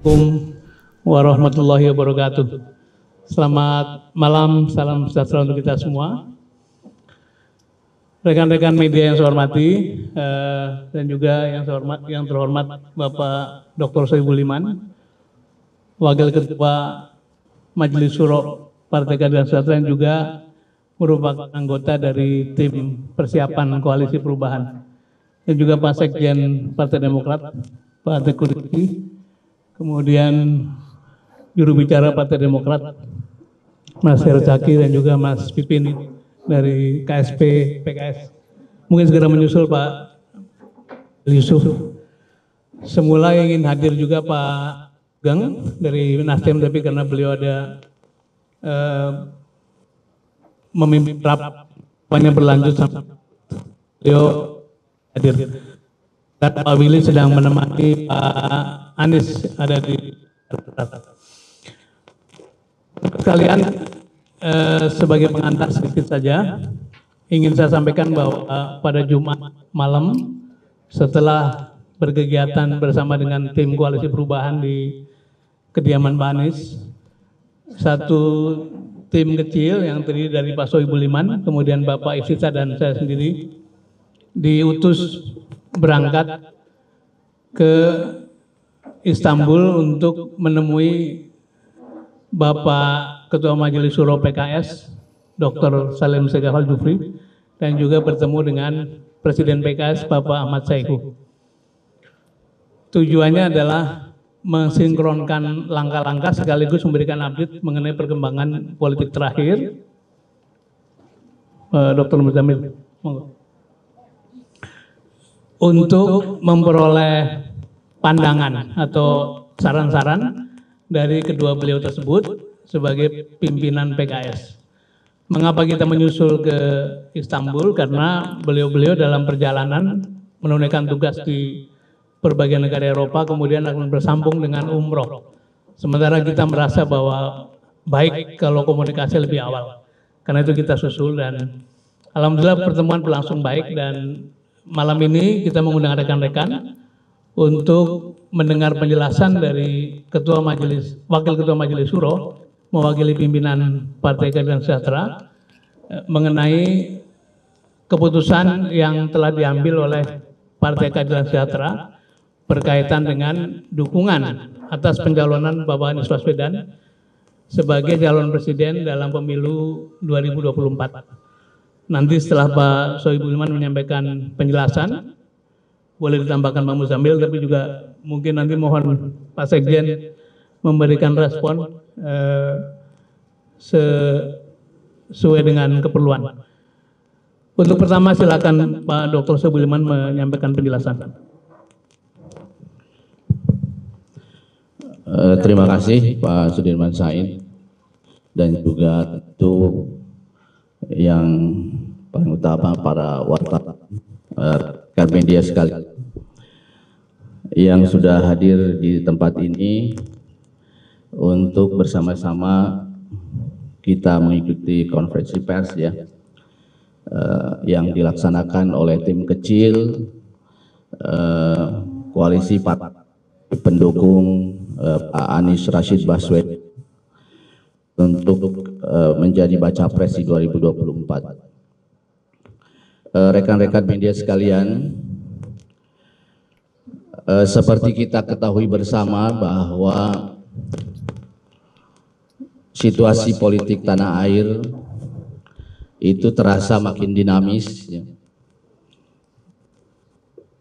Assalamualaikum warahmatullahi wabarakatuh. Selamat malam, salam sejahtera untuk kita semua. Rekan-rekan media yang saya hormati dan juga yang terhormat Bapak Dr. Soebul Iman, Wakil Ketua Majelis Syuro Partai Keadilan Sejahtera yang juga merupakan anggota dari tim persiapan Koalisi Perubahan, dan juga Pak Sekjen Partai Demokrat, Pak Teguh Rifki, kemudian juru bicara Partai Demokrat, Mas Herzaki, dan juga Mas Pipin dari KSP PKS. Mungkin segera menyusul Pak Yusuf. Semula ingin hadir juga Pak Gang dari Nasdem, tapi karena beliau ada memimpin rapatnya berlanjut sampai beliau hadir. Dan Pak Willy sedang menemani Pak Anies ada di sekalian. Sebagai pengantar sedikit saja, ingin saya sampaikan bahwa pada Jumat malam setelah berkegiatan bersama dengan tim Koalisi Perubahan di kediaman Pak Anies, satu tim kecil yang terdiri dari Pak Soebul Iman, kemudian Bapak Ifsita dan saya sendiri diutus berangkat ke Istanbul untuk menemui Bapak Ketua Majelis Syuro PKS, Dr. Salim Segaf Al-Jufri, dan juga bertemu dengan Presiden PKS, Bapak Ahmad Saiku. Tujuannya adalah mensinkronkan langkah-langkah sekaligus memberikan update mengenai perkembangan politik terakhir. Dr. Muzamil, untuk memperoleh pandangan atau saran-saran dari kedua beliau tersebut sebagai pimpinan PKS. Mengapa kita menyusul ke Istanbul? Karena beliau-beliau dalam perjalanan menunaikan tugas di berbagai negara Eropa, kemudian akan bersambung dengan umroh. Sementara kita merasa bahwa baik kalau komunikasi lebih awal. Karena itu kita susul, dan alhamdulillah pertemuan berlangsung baik, dan malam ini kita mengundang rekan-rekan untuk mendengar penjelasan dari Wakil Ketua Majelis Syuro mewakili pimpinan Partai Keadilan Sejahtera mengenai keputusan yang telah diambil oleh Partai Keadilan Sejahtera berkaitan dengan dukungan atas pencalonan Bapak Anies Baswedan sebagai calon presiden dalam pemilu 2024. Nanti setelah Pak Soebul Iman menyampaikan penjelasan, boleh ditambahkan Pak Muzamil, tapi juga mungkin nanti mohon Pak Sekjen memberikan respon sesuai dengan keperluan. Untuk pertama silakan Pak Dr. Soebul Iman menyampaikan penjelasan. Terima kasih Pak Sudirman Said, dan juga tentu yang paling utama para wartawan, rekan media sekalian yang sudah hadir di tempat ini untuk bersama-sama kita mengikuti konferensi pers yang dilaksanakan oleh tim kecil koalisi partai pendukung Pak Anies Rashid Baswedan untuk menjadi baca pres di 2024. Rekan-rekan media sekalian, seperti kita ketahui bersama bahwa situasi politik tanah air itu terasa makin dinamis,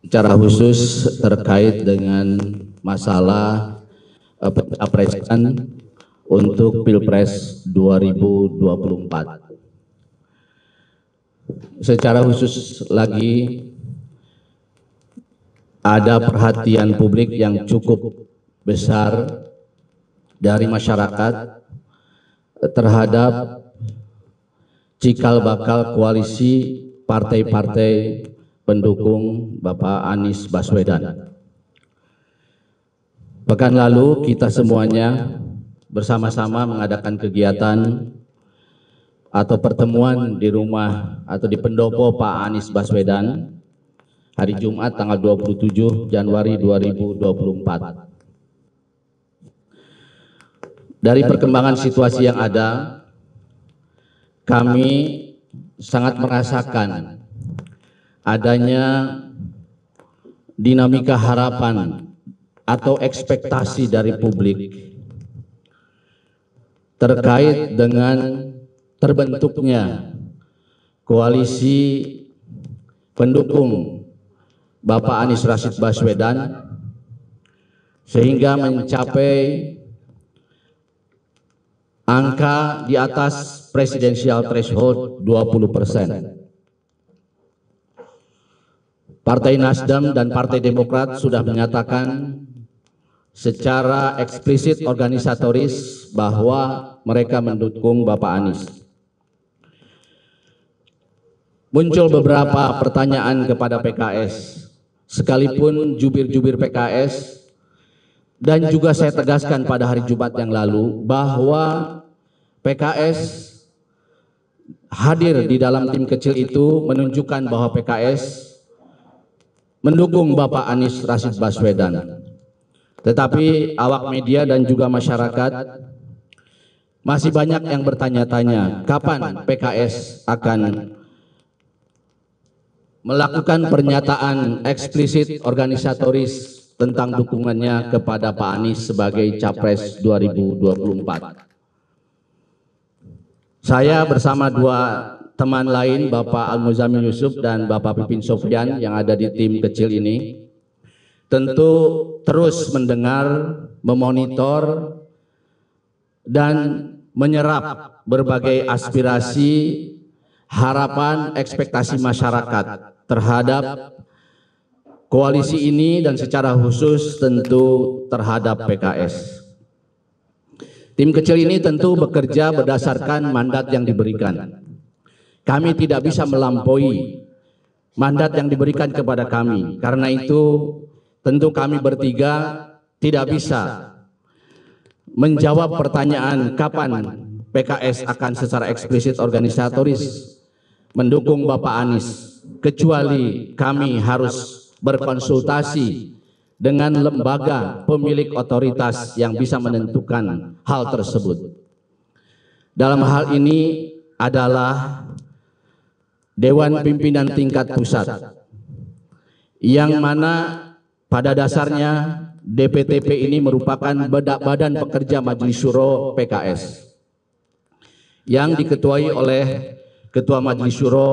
secara khusus terkait dengan masalah pencapresan untuk Pilpres 2024. Secara khusus lagi ada perhatian publik yang cukup besar dari masyarakat terhadap cikal bakal koalisi partai-partai pendukung Bapak Anies Baswedan. Pekan lalu kita semuanya bersama-sama mengadakan kegiatan atau pertemuan di rumah atau di pendopo Pak Anies Baswedan hari Jumat tanggal 27 Januari 2024. dari perkembangan situasi yang ada, kami sangat merasakan adanya dinamika harapan atau ekspektasi dari publik terkait dengan terbentuknya koalisi pendukung Bapak Anies Rashid Baswedan sehingga mencapai angka di atas presidensial threshold 20%. Partai Nasdem dan Partai Demokrat sudah menyatakan secara eksplisit organisatoris bahwa mereka mendukung Bapak Anies. Muncul beberapa pertanyaan kepada PKS, sekalipun jubir-jubir PKS, dan juga saya tegaskan pada hari Jumat yang lalu bahwa PKS hadir di dalam tim kecil itu menunjukkan bahwa PKS mendukung Bapak Anies Rashid Baswedan. Tetapi awak media dan juga masyarakat masih banyak yang bertanya-tanya kapan PKS akan melakukan pernyataan eksplisit organisatoris tentang dukungannya kepada Pak Anies sebagai Capres 2024. Saya bersama dua teman lain, Bapak Al-Muzamil Yusuf dan Bapak Pipin Sofyan yang ada di tim kecil ini, tentu terus mendengar, memonitor, dan menyerap berbagai aspirasi, harapan, ekspektasi masyarakat terhadap koalisi ini dan secara khusus tentu terhadap PKS. Tim kecil ini tentu bekerja berdasarkan mandat yang diberikan. Kami tidak bisa melampaui mandat yang diberikan kepada kami. Karena itu tentu kami bertiga tidak bisa menjawab pertanyaan kapan PKS akan secara eksplisit organisatoris mendukung Bapak Anies, kecuali kami harus berkonsultasi dengan lembaga pemilik otoritas yang bisa menentukan hal tersebut. Dalam hal ini adalah Dewan Pimpinan Tingkat Pusat, yang mana pada dasarnya DPTP ini merupakan badan pekerja Majelis Syuro PKS yang diketuai oleh Ketua Majelis Syuro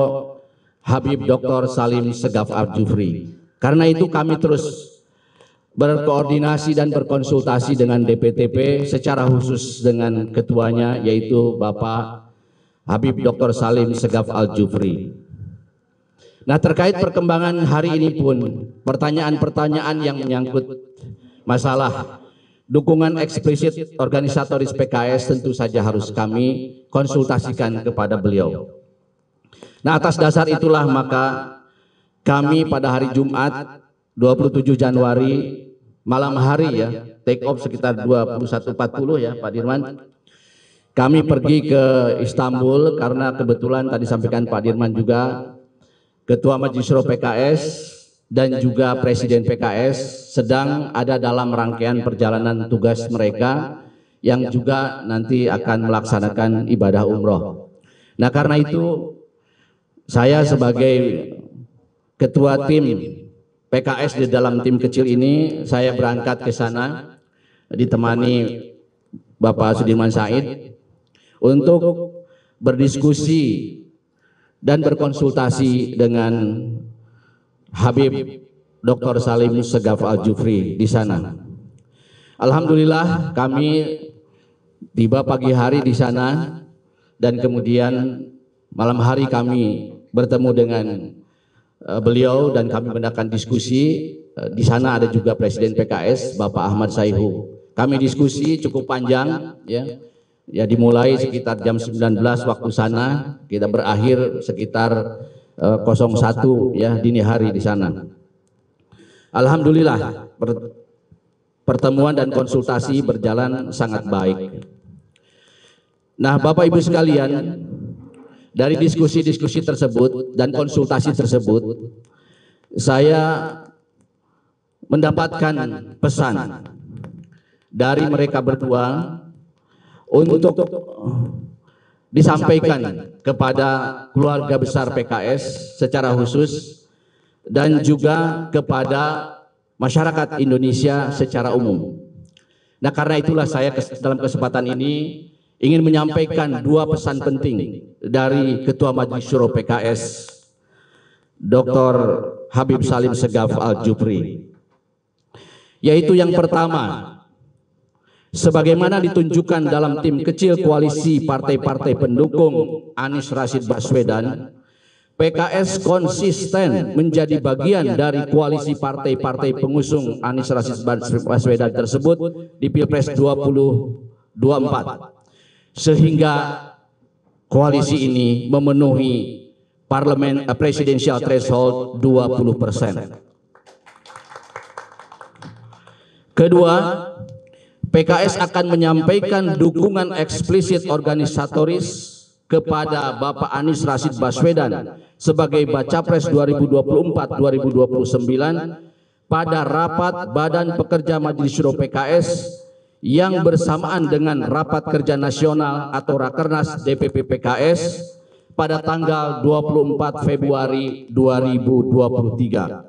Habib Dr. Salim Segaf Al-Jufri. Karena itu kami terus berkoordinasi dan berkonsultasi dengan DPTP secara khusus dengan ketuanya yaitu Bapak Habib Dr. Salim Segaf Al-Jufri. Nah, terkait perkembangan hari ini pun pertanyaan-pertanyaan yang menyangkut masalah dukungan eksplisit organisatoris PKS tentu saja harus kami konsultasikan kepada beliau. Nah, atas dasar itulah maka kami pada hari Jumat 27 Januari malam hari ya, take off sekitar 21.40 ya Pak Dirman. Kami pergi ke Istanbul karena kebetulan tadi sampaikan Pak Dirman juga Ketua Majelis Syuro PKS dan juga Presiden PKS sedang ada dalam rangkaian perjalanan tugas mereka yang juga nanti akan melaksanakan ibadah umroh. Nah, karena itu saya sebagai Ketua tim PKS di dalam tim kecil ini, saya berangkat ke sana ditemani Bapak Sudirman Said untuk berdiskusi dan berkonsultasi dengan Habib Dr. Salim Segaf Al-Jufri di sana. Alhamdulillah kami tiba pagi hari di sana dan kemudian malam hari kami bertemu dengan beliau dan kami mengadakan diskusi. Di sana ada juga Presiden PKS Bapak Ahmad Sayhu. Kami diskusi cukup panjang ya dimulai sekitar jam 19 waktu sana, kita berakhir sekitar 01 ya dini hari di sana. Alhamdulillah pertemuan dan konsultasi berjalan sangat baik. Nah, Bapak Ibu sekalian, dari diskusi-diskusi tersebut dan konsultasi tersebut, saya mendapatkan pesan dari mereka berdua untuk disampaikan kepada keluarga besar PKS secara khusus dan juga kepada masyarakat Indonesia secara umum. Nah, karena itulah saya dalam kesempatan ini ingin menyampaikan dua pesan penting dari Ketua Majelis Syuro PKS, Dr. Habib Salim Segaf Al-Jufri. Yaitu yang pertama, sebagaimana ditunjukkan dalam tim kecil koalisi partai-partai pendukung Anies Rashid Baswedan, PKS konsisten menjadi bagian dari koalisi partai-partai pengusung Anies Rashid Baswedan tersebut di Pilpres 2024, sehingga koalisi ini memenuhi presidential threshold 20%. Kedua, PKS akan menyampaikan dukungan eksplisit organisatoris kepada Bapak Anies Rashid Baswedan sebagai Baca Pres 2024-2029 pada rapat Badan Pekerja Majelis Syuro PKS yang bersamaan dengan Rapat Kerja Nasional atau Rakernas DPP PKS pada tanggal 24 Februari 2023.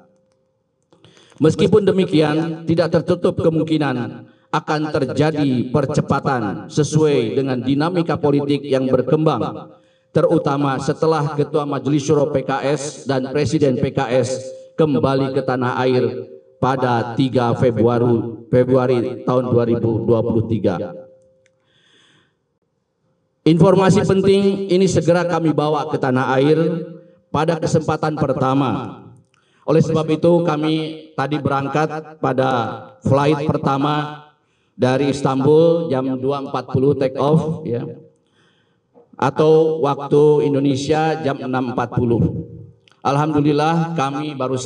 Meskipun demikian, tidak tertutup kemungkinan akan terjadi percepatan sesuai dengan dinamika politik yang berkembang, terutama setelah Ketua Majelis Syuro PKS dan Presiden PKS kembali ke tanah air pada 3 Februari tahun 2023. Informasi penting ini segera kami bawa ke tanah air pada kesempatan pertama. Oleh sebab itu kami tadi berangkat pada flight pertama dari Istanbul jam 2.40 take off ya, atau waktu Indonesia jam 6.40. Alhamdulillah kami baru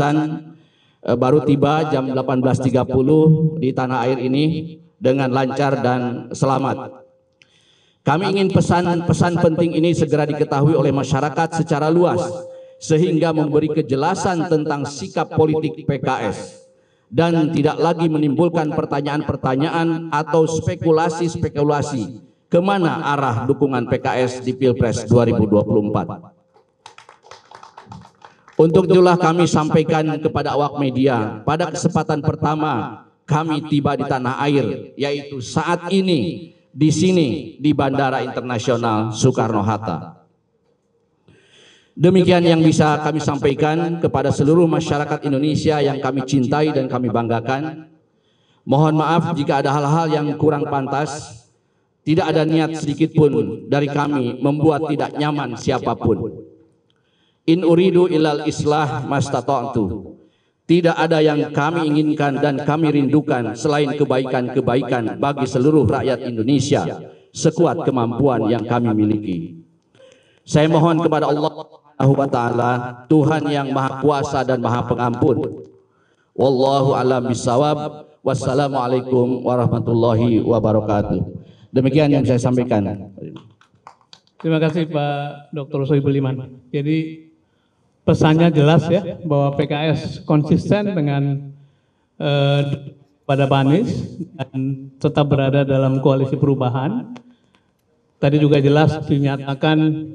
tiba jam 18.30 di tanah air ini dengan lancar dan selamat. Kami ingin pesan penting ini segera diketahui oleh masyarakat secara luas sehingga memberi kejelasan tentang sikap politik PKS dan tidak lagi menimbulkan pertanyaan-pertanyaan atau spekulasi-spekulasi kemana arah dukungan PKS di Pilpres 2024. Untuk itulah kami sampaikan kepada awak media pada kesempatan pertama kami tiba di tanah air, yaitu saat ini di sini di Bandara Internasional Soekarno-Hatta. Demikian yang bisa kami sampaikan kepada seluruh masyarakat Indonesia yang kami cintai dan kami banggakan. Mohon maaf jika ada hal-hal yang kurang pantas. Tidak ada niat sedikit pun dari kami membuat tidak nyaman siapapun. In uridu ilal islah mastata'tu. Tidak ada yang kami inginkan dan kami rindukan selain kebaikan-kebaikan bagi seluruh rakyat Indonesia sekuat kemampuan yang kami miliki. Saya mohon kepada Allah Subhanahu wa taala, Tuhan yang Maha Kuasa dan Maha Pengampun. Wallahu a'lam bishawab. Wassalamualaikum warahmatullahi wabarakatuh. Demikian yang saya sampaikan. Terima kasih Pak Dr. Sohibul Iman. Jadi pesannya jelas ya bahwa PKS konsisten dengan pada Pak Anies dan tetap berada dalam koalisi perubahan. Tadi juga jelas dinyatakan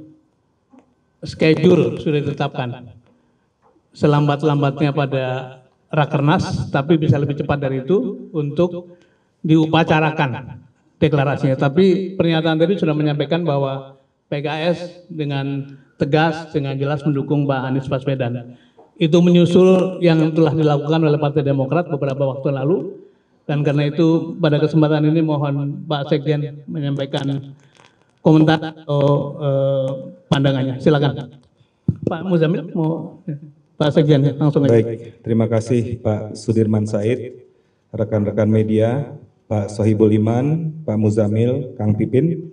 schedule sudah ditetapkan selambat-lambatnya pada Rakernas, tapi bisa lebih cepat dari itu untuk diupacarakan deklarasinya. Tapi pernyataan tadi sudah menyampaikan bahwa PKS dengan tegas, dengan jelas mendukung Pak Anies Baswedan. Itu menyusul yang telah dilakukan oleh Partai Demokrat beberapa waktu lalu, dan karena itu pada kesempatan ini mohon Pak Sekjen menyampaikan komentar atau pandangannya. Silakan Pak Muzamil, mau Pak Sekjen langsung aja. Baik, terima kasih Pak Sudirman Said, rekan-rekan media, Pak Sohibul Iman, Pak Muzamil, Kang Pipin,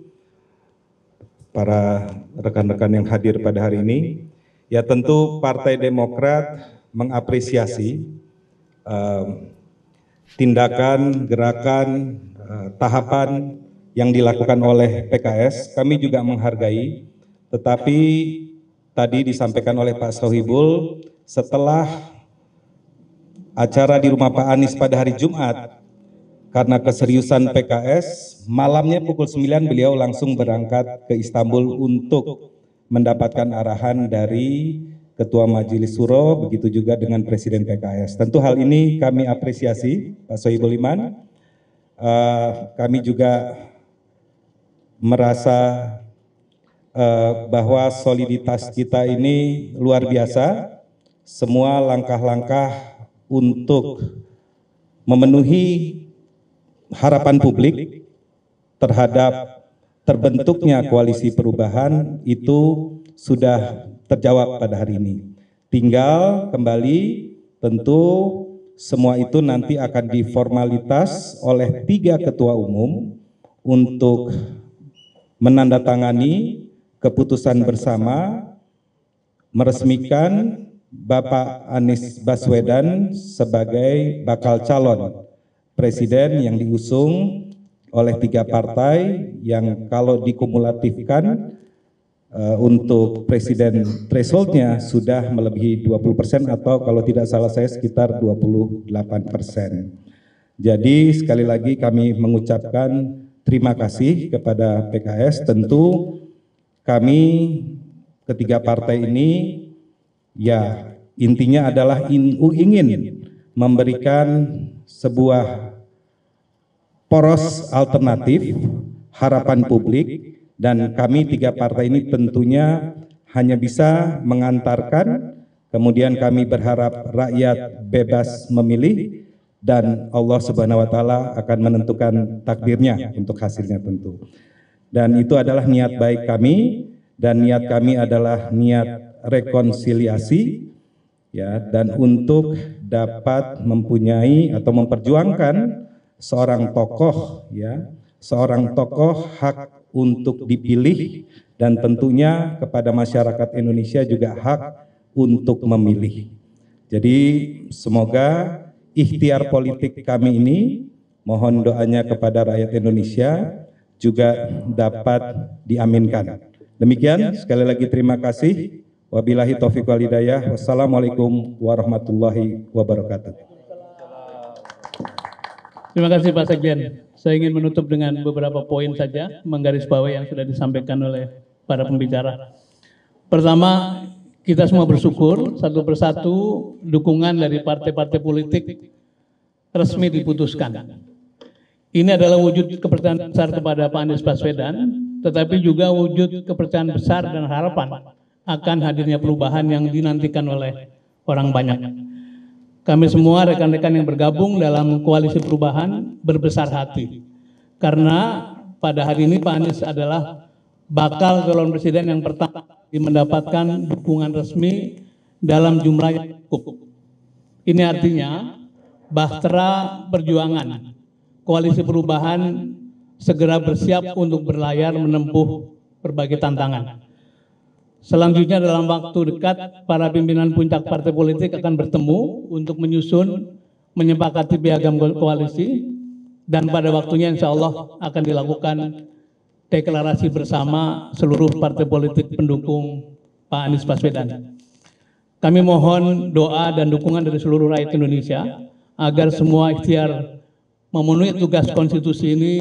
para rekan-rekan yang hadir pada hari ini. Ya tentu Partai Demokrat mengapresiasi tindakan, gerakan, tahapan yang dilakukan oleh PKS. Kami juga menghargai, tetapi tadi disampaikan oleh Pak Sohibul, setelah acara di rumah Pak Anies pada hari Jumat, karena keseriusan PKS, malamnya pukul 9 beliau langsung berangkat ke Istanbul untuk mendapatkan arahan dari Ketua Majelis Suro, begitu juga dengan Presiden PKS. Tentu hal ini kami apresiasi, Pak Sohibul Iman. Kami juga merasa bahwa soliditas kita ini luar biasa. Semua langkah-langkah untuk memenuhi harapan publik terhadap terbentuknya koalisi perubahan itu sudah terjawab pada hari ini. Tinggal kembali tentu semua itu nanti akan diformalitas oleh 3 ketua umum untuk menandatangani keputusan bersama meresmikan Bapak Anies Baswedan sebagai bakal calon presiden yang diusung oleh 3 partai yang kalau dikumulatifkan untuk presiden thresholdnya sudah melebihi 20% atau kalau tidak salah saya sekitar 28%. Jadi sekali lagi kami mengucapkan terima kasih kepada PKS. Tentu kami ketiga partai ini ya intinya adalah ingin memberikan sebuah poros alternatif harapan publik, dan kami 3 partai ini tentunya hanya bisa mengantarkan, kemudian kami berharap rakyat bebas memilih dan Allah Subhanahu wa taala akan menentukan takdirnya untuk hasilnya tentu. Dan itu adalah niat baik kami, dan niat kami adalah niat rekonsiliasi ya, dan untuk dapat mempunyai atau memperjuangkan seorang tokoh ya, seorang tokoh hak untuk dipilih, dan tentunya kepada masyarakat Indonesia juga hak untuk memilih. Jadi semoga ikhtiar politik kami ini, mohon doanya kepada rakyat Indonesia juga dapat diaminkan. Demikian, sekali lagi terima kasih. Wabillahi taufiq wal hidayah. Wassalamualaikum warahmatullahi wabarakatuh. Terima kasih Pak Sekjen. Saya ingin menutup dengan beberapa poin saja, menggarisbawahi yang sudah disampaikan oleh para pembicara. Pertama, kita semua bersyukur satu persatu dukungan dari partai-partai politik resmi diputuskan. Ini adalah wujud kepercayaan besar kepada Pak Anies Baswedan, tetapi juga wujud kepercayaan besar dan harapan akan hadirnya perubahan yang dinantikan oleh orang banyak. Kami semua rekan-rekan yang bergabung dalam koalisi perubahan berbesar hati, karena pada hari ini Pak Anies adalah bakal calon presiden yang pertama mendapatkan dukungan resmi dalam jumlah yang cukup. Ini artinya bahtera perjuangan koalisi perubahan segera bersiap untuk berlayar menempuh berbagai tantangan. Selanjutnya dalam waktu dekat, para pimpinan puncak partai politik akan bertemu untuk menyusun, menyepakati piagam koalisi, dan pada waktunya insya Allah akan dilakukan deklarasi bersama seluruh partai politik pendukung Pak Anies Baswedan. Kami mohon doa dan dukungan dari seluruh rakyat Indonesia agar semua ikhtiar memenuhi tugas konstitusi ini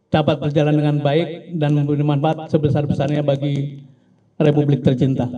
dapat berjalan dengan baik dan memberi manfaat sebesar-besarnya bagi Republik tercinta.